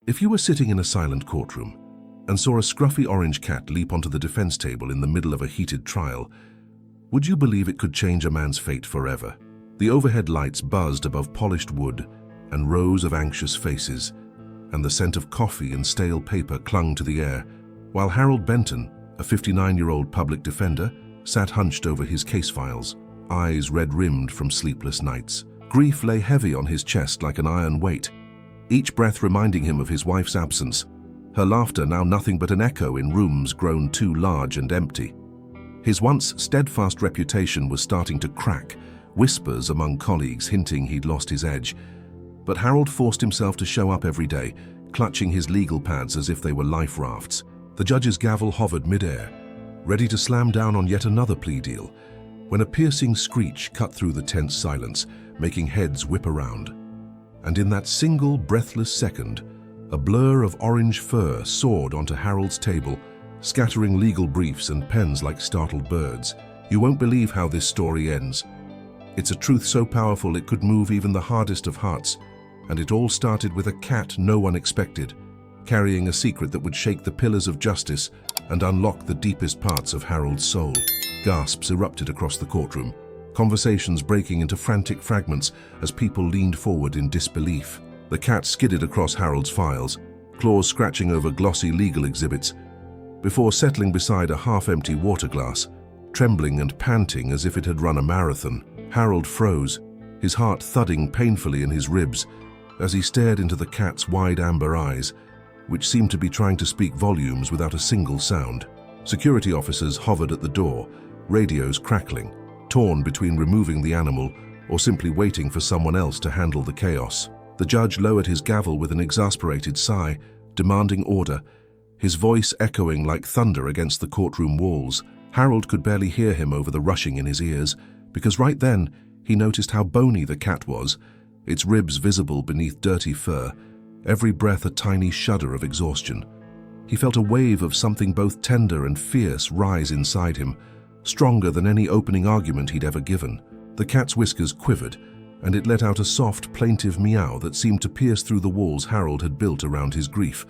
If you were sitting in a silent courtroom and saw a scruffy orange cat leap onto the defense table in the middle of a heated trial, would you believe it could change a man's fate forever? The overhead lights buzzed above polished wood and rows of anxious faces, and the scent of coffee and stale paper clung to the air, while Harold Benton, a 59-year-old public defender, sat hunched over his case files, eyes red-rimmed from sleepless nights. Grief lay heavy on his chest like an iron weight, each breath reminding him of his wife's absence, her laughter now nothing but an echo in rooms grown too large and empty. His once steadfast reputation was starting to crack, whispers among colleagues hinting he'd lost his edge. But Harold forced himself to show up every day, clutching his legal pads as if they were life rafts. The judge's gavel hovered mid-air, ready to slam down on yet another plea deal, when a piercing screech cut through the tense silence, making heads whip around. And in that single breathless second, a blur of orange fur soared onto Harold's table, scattering legal briefs and pens like startled birds. You won't believe how this story ends. It's a truth so powerful it could move even the hardest of hearts, and it all started with a cat no one expected, carrying a secret that would shake the pillars of justice and unlock the deepest parts of Harold's soul. Gasps erupted across the courtroom, conversations breaking into frantic fragments as people leaned forward in disbelief. The cat skidded across Harold's files, claws scratching over glossy legal exhibits, before settling beside a half-empty water glass, trembling and panting as if it had run a marathon. Harold froze, his heart thudding painfully in his ribs as he stared into the cat's wide amber eyes, which seemed to be trying to speak volumes without a single sound. Security officers hovered at the door, radios crackling, torn between removing the animal or simply waiting for someone else to handle the chaos. The judge lowered his gavel with an exasperated sigh, demanding order, his voice echoing like thunder against the courtroom walls. Harold could barely hear him over the rushing in his ears, because right then he noticed how bony the cat was, its ribs visible beneath dirty fur, every breath a tiny shudder of exhaustion. He felt a wave of something both tender and fierce rise inside him, stronger than any opening argument he'd ever given. The cat's whiskers quivered, and it let out a soft, plaintive meow that seemed to pierce through the walls Harold had built around his grief.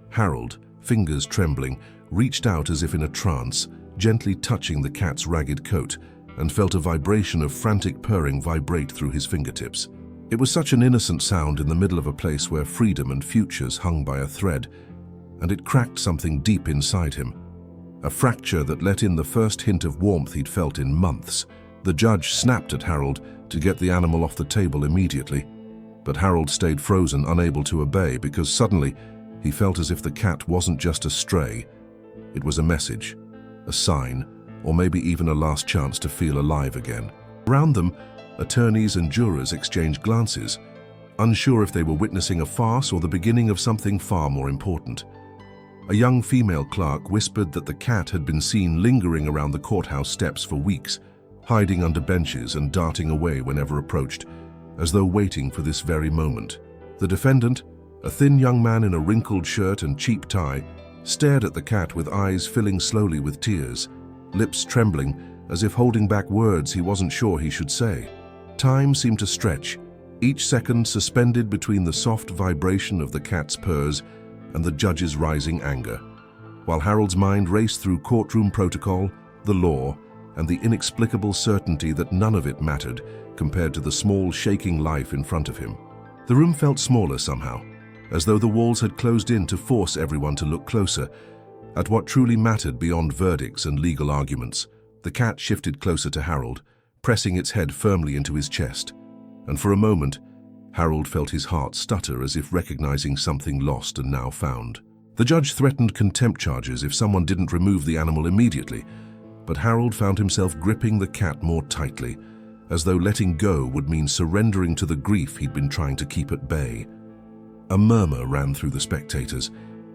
Harold, fingers trembling, reached out as if in a trance, gently touching the cat's ragged coat, and felt a vibration of frantic purring vibrate through his fingertips. It was such an innocent sound in the middle of a place where freedom and futures hung by a thread, and it cracked something deep inside him. A fracture that let in the first hint of warmth he'd felt in months. The judge snapped at Harold to get the animal off the table immediately, but Harold stayed frozen, unable to obey, because suddenly he felt as if the cat wasn't just a stray. It was a message, a sign, or maybe even a last chance to feel alive again. Around them, attorneys and jurors exchanged glances, unsure if they were witnessing a farce or the beginning of something far more important. A young female clerk whispered that the cat had been seen lingering around the courthouse steps for weeks, hiding under benches and darting away whenever approached, as though waiting for this very moment. The defendant, a thin young man in a wrinkled shirt and cheap tie, stared at the cat with eyes filling slowly with tears, lips trembling as if holding back words he wasn't sure he should say. Time seemed to stretch, each second suspended between the soft vibration of the cat's purrs and the judge's rising anger, while Harold's mind raced through courtroom protocol, the law, and the inexplicable certainty that none of it mattered compared to the small, shaking life in front of him. The room felt smaller somehow, as though the walls had closed in to force everyone to look closer at what truly mattered beyond verdicts and legal arguments. The cat shifted closer to Harold, pressing its head firmly into his chest, and for a moment, Harold felt his heart stutter as if recognizing something lost and now found. The judge threatened contempt charges if someone didn't remove the animal immediately, but Harold found himself gripping the cat more tightly, as though letting go would mean surrendering to the grief he'd been trying to keep at bay. A murmur ran through the spectators,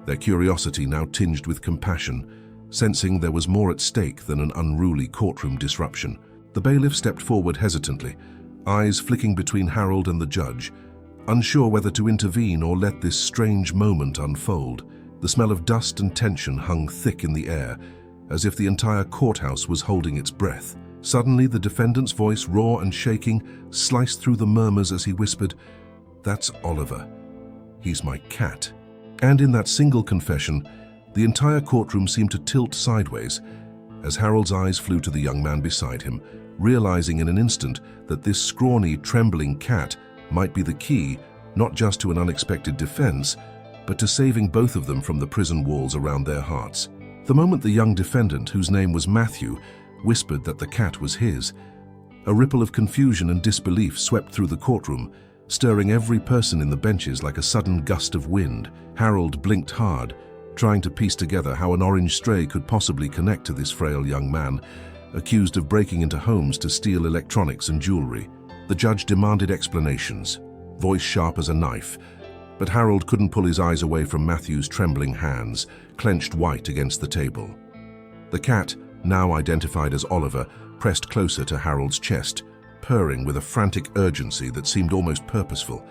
their curiosity now tinged with compassion, sensing there was more at stake than an unruly courtroom disruption. The bailiff stepped forward hesitantly, eyes flicking between Harold and the judge, unsure whether to intervene or let this strange moment unfold. The smell of dust and tension hung thick in the air, as if the entire courthouse was holding its breath. Suddenly, the defendant's voice, raw and shaking, sliced through the murmurs as he whispered, "That's Oliver. He's my cat." And in that single confession, the entire courtroom seemed to tilt sideways as Harold's eyes flew to the young man beside him, realizing in an instant that this scrawny, trembling cat might be the key not just to an unexpected defense, but to saving both of them from the prison walls around their hearts. The moment the young defendant, whose name was Matthew, whispered that the cat was his, a ripple of confusion and disbelief swept through the courtroom, stirring every person in the benches like a sudden gust of wind. Harold blinked hard, trying to piece together how an orange stray could possibly connect to this frail young man, accused of breaking into homes to steal electronics and jewelry. The judge demanded explanations, voice sharp as a knife, but Harold couldn't pull his eyes away from Matthew's trembling hands, clenched white against the table. The cat, now identified as Oliver, pressed closer to Harold's chest, purring with a frantic urgency that seemed almost purposeful,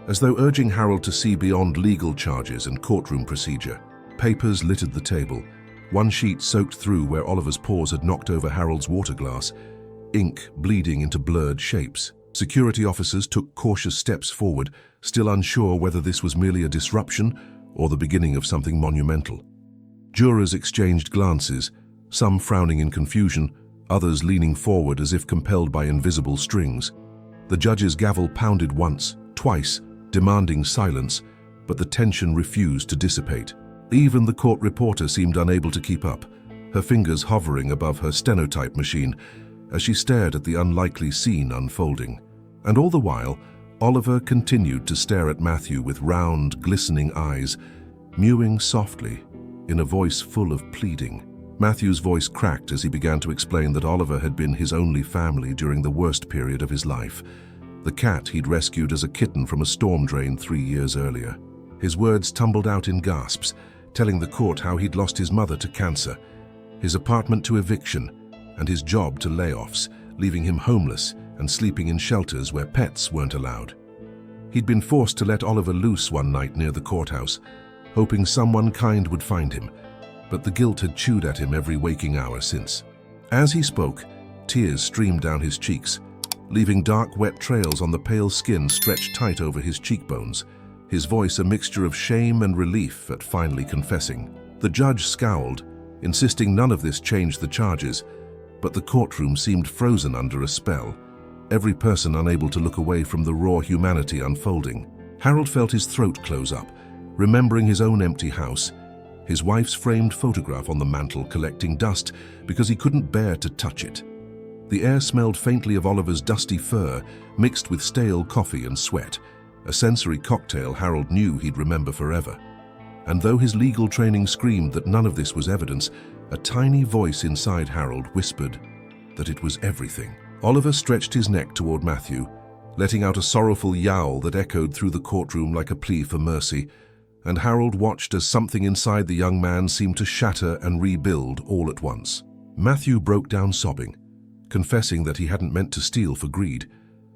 as though urging Harold to see beyond legal charges and courtroom procedure. Papers littered the table, one sheet soaked through where Oliver's paws had knocked over Harold's water glass, ink bleeding into blurred shapes. Security officers took cautious steps forward, still unsure whether this was merely a disruption or the beginning of something monumental. Jurors exchanged glances, some frowning in confusion, others leaning forward as if compelled by invisible strings. The judge's gavel pounded once, twice, demanding silence, but the tension refused to dissipate. Even the court reporter seemed unable to keep up, her fingers hovering above her stenotype machine as she stared at the unlikely scene unfolding. And all the while, Oliver continued to stare at Matthew with round, glistening eyes, mewing softly, in a voice full of pleading. Matthew's voice cracked as he began to explain that Oliver had been his only family during the worst period of his life, the cat he'd rescued as a kitten from a storm drain 3 years earlier. His words tumbled out in gasps, telling the court how he'd lost his mother to cancer, his apartment to eviction, and his job to layoffs, leaving him homeless and sleeping in shelters where pets weren't allowed. He'd been forced to let Oliver loose one night near the courthouse, hoping someone kind would find him, but the guilt had chewed at him every waking hour since. As he spoke, tears streamed down his cheeks, leaving dark, wet trails on the pale skin stretched tight over his cheekbones, his voice a mixture of shame and relief at finally confessing. The judge scowled, insisting none of this changed the charges, but the courtroom seemed frozen under a spell, every person unable to look away from the raw humanity unfolding. Harold felt his throat close up, remembering his own empty house, his wife's framed photograph on the mantel collecting dust because he couldn't bear to touch it. The air smelled faintly of Oliver's dusty fur, mixed with stale coffee and sweat, a sensory cocktail Harold knew he'd remember forever. And though his legal training screamed that none of this was evidence, a tiny voice inside Harold whispered that it was everything. Oliver stretched his neck toward Matthew, letting out a sorrowful yowl that echoed through the courtroom like a plea for mercy, and Harold watched as something inside the young man seemed to shatter and rebuild all at once. Matthew broke down sobbing, confessing that he hadn't meant to steal for greed,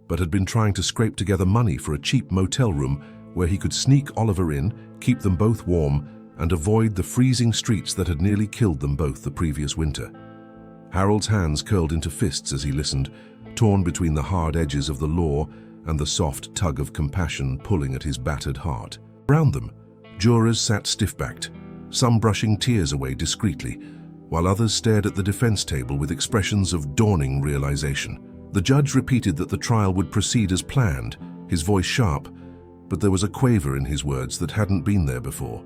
but had been trying to scrape together money for a cheap motel room where he could sneak Oliver in, keep them both warm, and avoid the freezing streets that had nearly killed them both the previous winter. Harold's hands curled into fists as he listened, torn between the hard edges of the law and the soft tug of compassion pulling at his battered heart. Around them, jurors sat stiff-backed, some brushing tears away discreetly, while others stared at the defense table with expressions of dawning realization. The judge repeated that the trial would proceed as planned, his voice sharp, but there was a quaver in his words that hadn't been there before.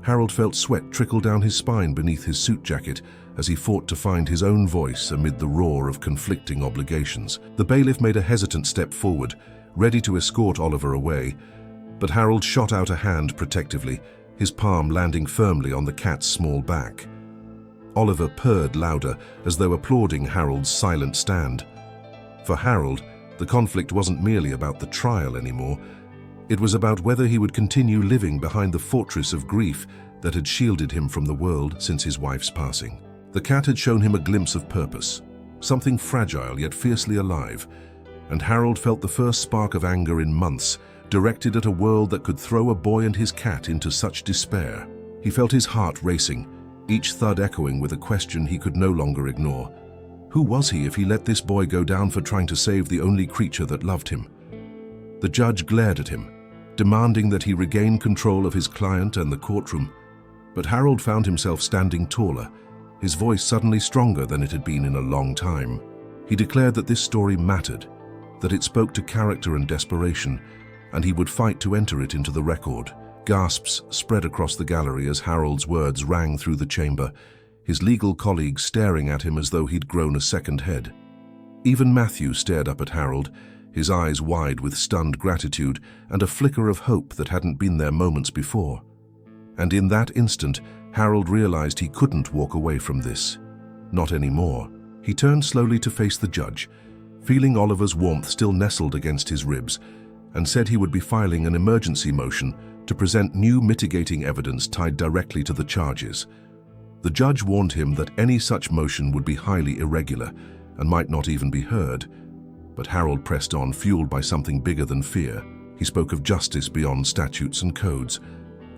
Harold felt sweat trickle down his spine beneath his suit jacket as he fought to find his own voice amid the roar of conflicting obligations. The bailiff made a hesitant step forward, ready to escort Oliver away, but Harold shot out a hand protectively, his palm landing firmly on the cat's small back. Oliver purred louder, as though applauding Harold's silent stand. For Harold, the conflict wasn't merely about the trial anymore. It was about whether he would continue living behind the fortress of grief that had shielded him from the world since his wife's passing. The cat had shown him a glimpse of purpose, something fragile yet fiercely alive, and Harold felt the first spark of anger in months, directed at a world that could throw a boy and his cat into such despair. He felt his heart racing, each thud echoing with a question he could no longer ignore. Who was he if he let this boy go down for trying to save the only creature that loved him? The judge glared at him, demanding that he regain control of his client and the courtroom. But Harold found himself standing taller, his voice suddenly stronger than it had been in a long time. He declared that this story mattered, that it spoke to character and desperation, and he would fight to enter it into the record. Gasps spread across the gallery as Harold's words rang through the chamber, his legal colleagues staring at him as though he'd grown a second head. Even Matthew stared up at Harold, his eyes wide with stunned gratitude and a flicker of hope that hadn't been there moments before. And in that instant, Harold realized he couldn't walk away from this. Not anymore. He turned slowly to face the judge, feeling Oliver's warmth still nestled against his ribs, and said he would be filing an emergency motion to present new mitigating evidence tied directly to the charges. The judge warned him that any such motion would be highly irregular and might not even be heard. But Harold pressed on, fueled by something bigger than fear. He spoke of justice beyond statutes and codes,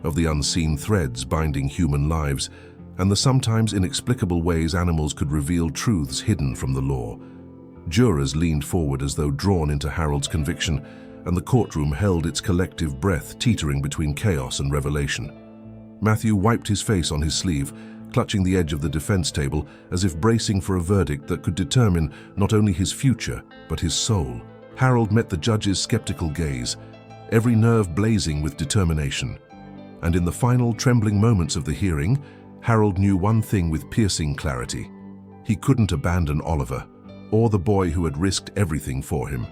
of the unseen threads binding human lives, and the sometimes inexplicable ways animals could reveal truths hidden from the law. Jurors leaned forward as though drawn into Harold's conviction, and the courtroom held its collective breath, teetering between chaos and revelation. Matthew wiped his face on his sleeve, clutching the edge of the defense table as if bracing for a verdict that could determine not only his future, but his soul. Harold met the judge's skeptical gaze, every nerve blazing with determination. And in the final trembling moments of the hearing, Harold knew one thing with piercing clarity. He couldn't abandon Oliver, or the boy who had risked everything for him.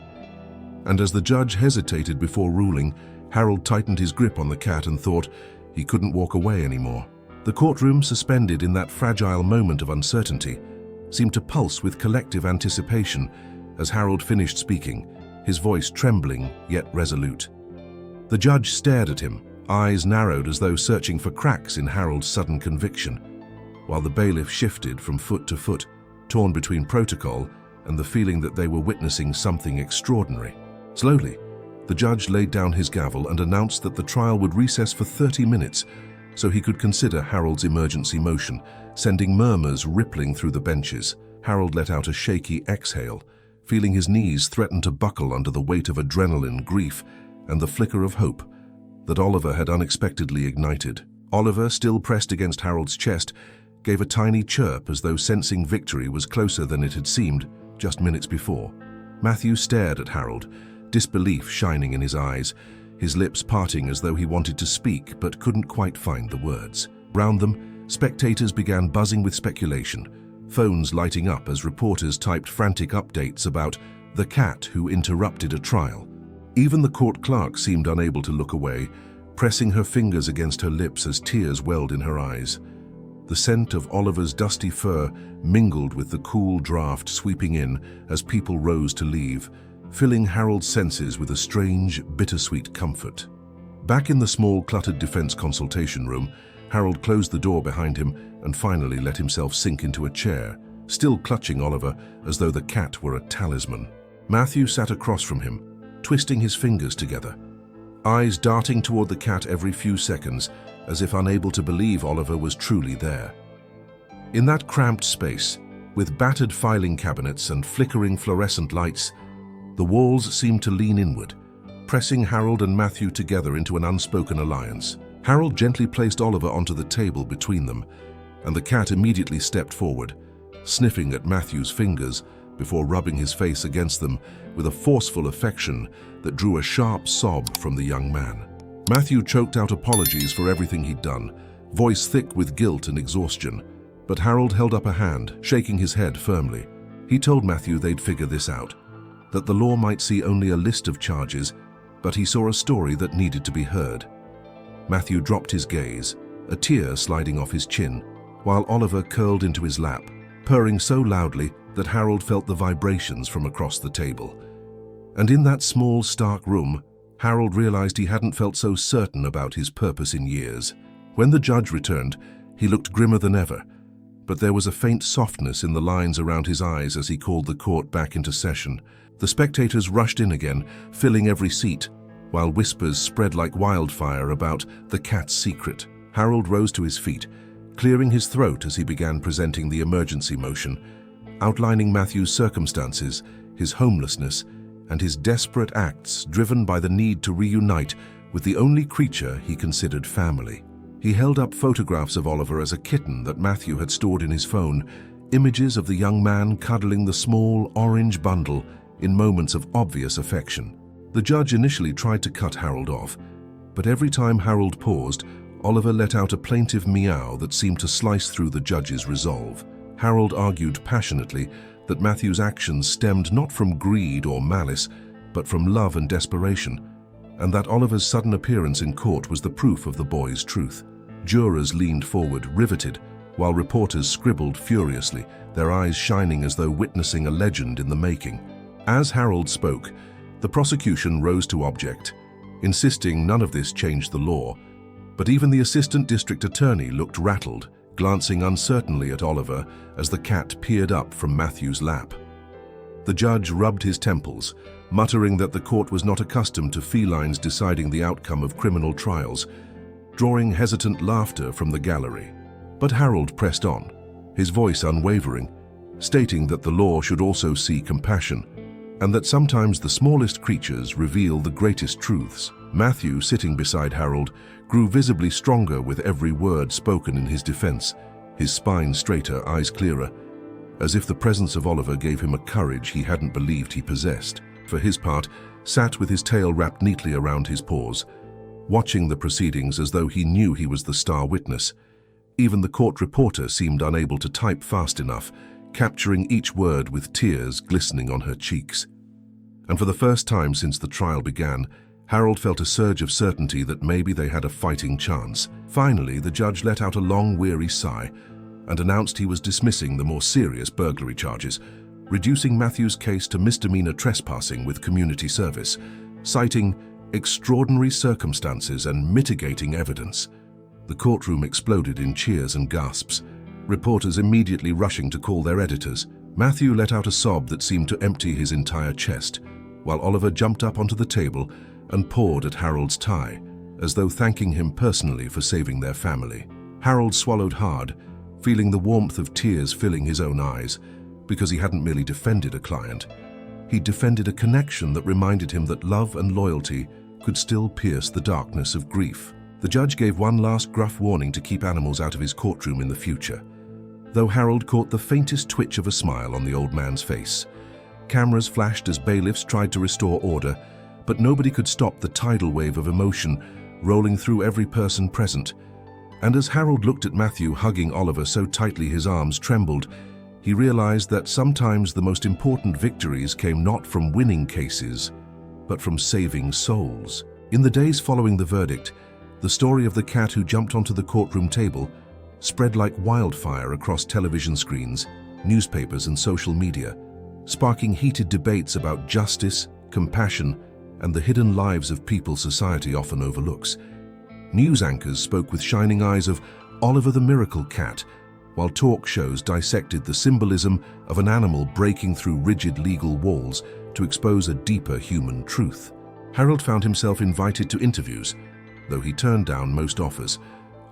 And as the judge hesitated before ruling, Harold tightened his grip on the cat and thought he couldn't walk away anymore. The courtroom, suspended in that fragile moment of uncertainty, seemed to pulse with collective anticipation as Harold finished speaking, his voice trembling yet resolute. The judge stared at him, eyes narrowed as though searching for cracks in Harold's sudden conviction, while the bailiff shifted from foot to foot, torn between protocol and the feeling that they were witnessing something extraordinary. Slowly, the judge laid down his gavel and announced that the trial would recess for 30 minutes so he could consider Harold's emergency motion, sending murmurs rippling through the benches. Harold let out a shaky exhale, feeling his knees threaten to buckle under the weight of adrenaline, grief, and the flicker of hope that Oliver had unexpectedly ignited. Oliver, still pressed against Harold's chest, gave a tiny chirp as though sensing victory was closer than it had seemed just minutes before. Matthew stared at Harold, disbelief shining in his eyes, his lips parting as though he wanted to speak but couldn't quite find the words. Round them, spectators began buzzing with speculation, phones lighting up as reporters typed frantic updates about the cat who interrupted a trial. Even the court clerk seemed unable to look away, pressing her fingers against her lips as tears welled in her eyes. The scent of Oliver's dusty fur mingled with the cool draft sweeping in as people rose to leave, filling Harold's senses with a strange, bittersweet comfort. Back in the small, cluttered defense consultation room, Harold closed the door behind him and finally let himself sink into a chair, still clutching Oliver as though the cat were a talisman. Matthew sat across from him, twisting his fingers together, eyes darting toward the cat every few seconds, as if unable to believe Oliver was truly there. In that cramped space, with battered filing cabinets and flickering fluorescent lights, the walls seemed to lean inward, pressing Harold and Matthew together into an unspoken alliance. Harold gently placed Oliver onto the table between them, and the cat immediately stepped forward, sniffing at Matthew's fingers before rubbing his face against them with a forceful affection that drew a sharp sob from the young man. Matthew choked out apologies for everything he'd done, voice thick with guilt and exhaustion, but Harold held up a hand, shaking his head firmly. He told Matthew they'd figure this out, that the law might see only a list of charges, but he saw a story that needed to be heard. Matthew dropped his gaze, a tear sliding off his chin, while Oliver curled into his lap, purring so loudly that Harold felt the vibrations from across the table. And in that small, stark room, Harold realized he hadn't felt so certain about his purpose in years. When the judge returned, he looked grimmer than ever, but there was a faint softness in the lines around his eyes as he called the court back into session. The spectators rushed in again, filling every seat, while whispers spread like wildfire about the cat's secret. Harold rose to his feet, clearing his throat as he began presenting the emergency motion, outlining Matthew's circumstances, his homelessness, and his desperate acts driven by the need to reunite with the only creature he considered family. He held up photographs of Oliver as a kitten that Matthew had stored in his phone, images of the young man cuddling the small orange bundle in moments of obvious affection. The judge initially tried to cut Harold off, but every time Harold paused, Oliver let out a plaintive meow that seemed to slice through the judge's resolve. Harold argued passionately that Matthew's actions stemmed not from greed or malice, but from love and desperation, and that Oliver's sudden appearance in court was the proof of the boy's truth. Jurors leaned forward, riveted, while reporters scribbled furiously, their eyes shining as though witnessing a legend in the making. As Harold spoke, the prosecution rose to object, insisting none of this changed the law, but even the assistant district attorney looked rattled, glancing uncertainly at Oliver as the cat peered up from Matthew's lap. The judge rubbed his temples, muttering that the court was not accustomed to felines deciding the outcome of criminal trials, drawing hesitant laughter from the gallery. But Harold pressed on, his voice unwavering, stating that the law should also see compassion, and that sometimes the smallest creatures reveal the greatest truths. Matthew, sitting beside Harold, grew visibly stronger with every word spoken in his defense, his spine straighter, eyes clearer, as if the presence of Oliver gave him a courage he hadn't believed he possessed. For his part, sat with his tail wrapped neatly around his paws, watching the proceedings as though he knew he was the star witness. Even the court reporter seemed unable to type fast enough, capturing each word with tears glistening on her cheeks. And for the first time since the trial began, Harold felt a surge of certainty that maybe they had a fighting chance. Finally, the judge let out a long, weary sigh and announced he was dismissing the more serious burglary charges, reducing Matthew's case to misdemeanor trespassing with community service, citing extraordinary circumstances and mitigating evidence. The courtroom exploded in cheers and gasps, reporters immediately rushing to call their editors. Matthew let out a sob that seemed to empty his entire chest, while Oliver jumped up onto the table and pawed at Harold's tie, as though thanking him personally for saving their family. Harold swallowed hard, feeling the warmth of tears filling his own eyes, because he hadn't merely defended a client. He defended a connection that reminded him that love and loyalty could still pierce the darkness of grief. The judge gave one last gruff warning to keep animals out of his courtroom in the future, though Harold caught the faintest twitch of a smile on the old man's face. Cameras flashed as bailiffs tried to restore order, but nobody could stop the tidal wave of emotion rolling through every person present. And as Harold looked at Matthew hugging Oliver so tightly his arms trembled, he realized that sometimes the most important victories came not from winning cases, but from saving souls. In the days following the verdict, the story of the cat who jumped onto the courtroom table spread like wildfire across television screens, newspapers, and social media, sparking heated debates about justice, compassion, and the hidden lives of people society often overlooks. News anchors spoke with shining eyes of Oliver the Miracle Cat, while talk shows dissected the symbolism of an animal breaking through rigid legal walls to expose a deeper human truth. Harold found himself invited to interviews, though he turned down most offers,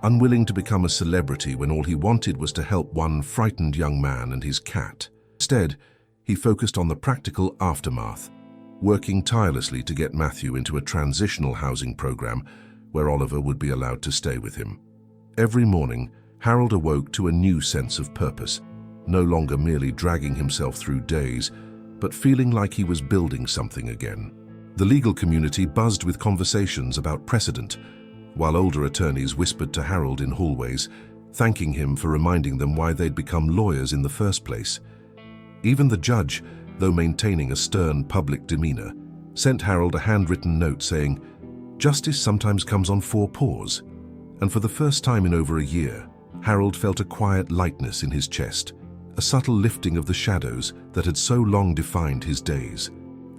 unwilling to become a celebrity when all he wanted was to help one frightened young man and his cat. Instead, he focused on the practical aftermath, working tirelessly to get Matthew into a transitional housing program where Oliver would be allowed to stay with him. Every morning, Harold awoke to a new sense of purpose, no longer merely dragging himself through days, but feeling like he was building something again. The legal community buzzed with conversations about precedent, while older attorneys whispered to Harold in hallways, thanking him for reminding them why they'd become lawyers in the first place. Even the judge, though maintaining a stern public demeanor, sent Harold a handwritten note saying, "Justice sometimes comes on 4 paws." And for the first time in over a year, Harold felt a quiet lightness in his chest, a subtle lifting of the shadows that had so long defined his days.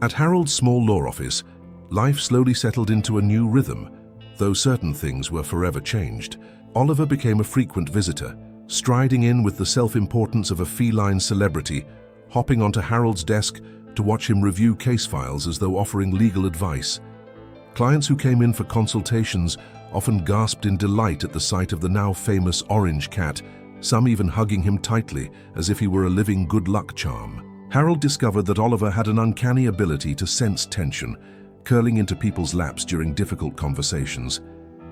At Harold's small law office, life slowly settled into a new rhythm, though certain things were forever changed. Oliver became a frequent visitor, striding in with the self-importance of a feline celebrity, hopping onto Harold's desk to watch him review case files as though offering legal advice. Clients who came in for consultations often gasped in delight at the sight of the now famous orange cat, some even hugging him tightly as if he were a living good luck charm. Harold discovered that Oliver had an uncanny ability to sense tension, curling into people's laps during difficult conversations.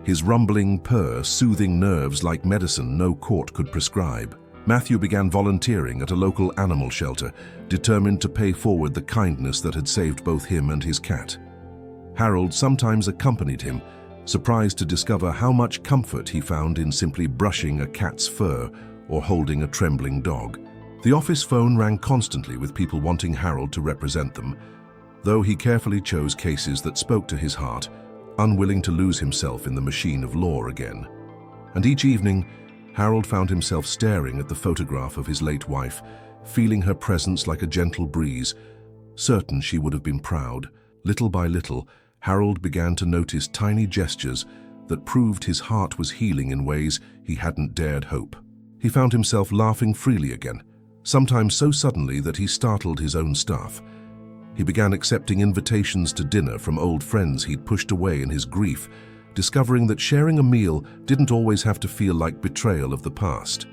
His rumbling purr soothing nerves like medicine no court could prescribe. Matthew began volunteering at a local animal shelter, determined to pay forward the kindness that had saved both him and his cat. Harold sometimes accompanied him, surprised to discover how much comfort he found in simply brushing a cat's fur or holding a trembling dog. The office phone rang constantly with people wanting Harold to represent them, though he carefully chose cases that spoke to his heart, unwilling to lose himself in the machine of law again. And each evening, Harold found himself staring at the photograph of his late wife, feeling her presence like a gentle breeze, certain she would have been proud. Little by little, Harold began to notice tiny gestures that proved his heart was healing in ways he hadn't dared hope. He found himself laughing freely again, sometimes so suddenly that he startled his own staff. He began accepting invitations to dinner from old friends he'd pushed away in his grief, discovering that sharing a meal didn't always have to feel like betrayal of the past.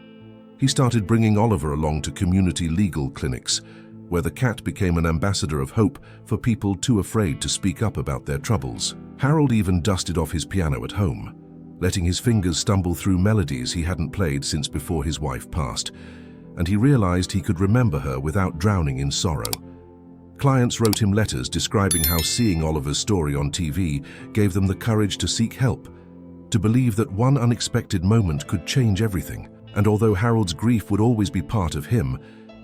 He started bringing Oliver along to community legal clinics, where the cat became an ambassador of hope for people too afraid to speak up about their troubles. Harold even dusted off his piano at home, letting his fingers stumble through melodies he hadn't played since before his wife passed, and he realized he could remember her without drowning in sorrow. Clients wrote him letters describing how seeing Oliver's story on TV gave them the courage to seek help, to believe that one unexpected moment could change everything. And although Harold's grief would always be part of him,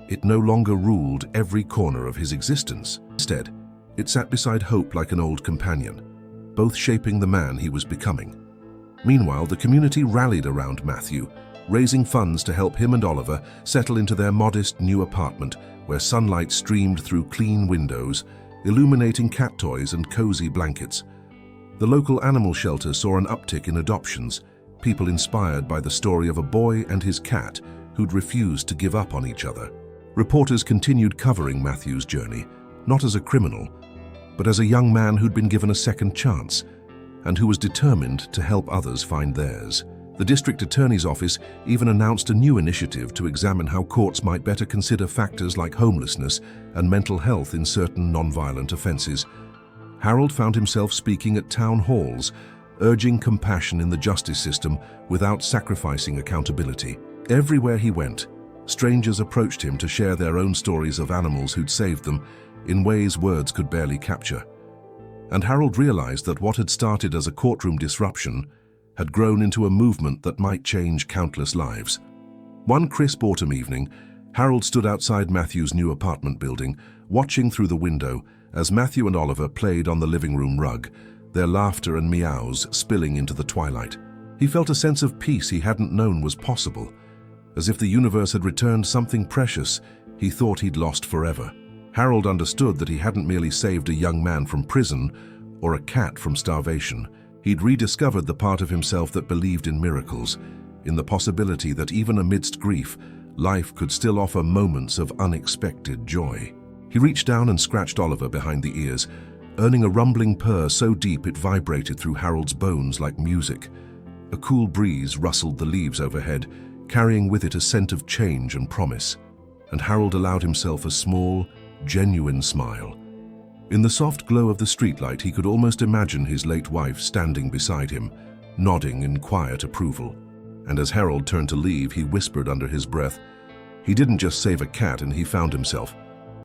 it no longer ruled every corner of his existence. Instead, it sat beside hope like an old companion, both shaping the man he was becoming. Meanwhile, the community rallied around Matthew, raising funds to help him and Oliver settle into their modest new apartment, where sunlight streamed through clean windows, illuminating cat toys and cozy blankets. The local animal shelter saw an uptick in adoptions, people inspired by the story of a boy and his cat who'd refused to give up on each other. Reporters continued covering Matthew's journey, not as a criminal, but as a young man who'd been given a second chance and who was determined to help others find theirs. The district attorney's office even announced a new initiative to examine how courts might better consider factors like homelessness and mental health in certain nonviolent offenses. Harold found himself speaking at town halls, urging compassion in the justice system without sacrificing accountability. Everywhere he went, strangers approached him to share their own stories of animals who'd saved them in ways words could barely capture. And Harold realized that what had started as a courtroom disruption had grown into a movement that might change countless lives. One crisp autumn evening, Harold stood outside Matthew's new apartment building, watching through the window as Matthew and Oliver played on the living room rug, their laughter and meows spilling into the twilight. He felt a sense of peace he hadn't known was possible, as if the universe had returned something precious he thought he'd lost forever. Harold understood that he hadn't merely saved a young man from prison or a cat from starvation. He'd rediscovered the part of himself that believed in miracles, in the possibility that even amidst grief, life could still offer moments of unexpected joy. He reached down and scratched Oliver behind the ears, earning a rumbling purr so deep it vibrated through Harold's bones like music. A cool breeze rustled the leaves overhead, carrying with it a scent of change and promise, and Harold allowed himself a small, genuine smile. In the soft glow of the streetlight, he could almost imagine his late wife standing beside him, nodding in quiet approval. And as Harold turned to leave, he whispered under his breath, "He didn't just save a cat, and he found himself.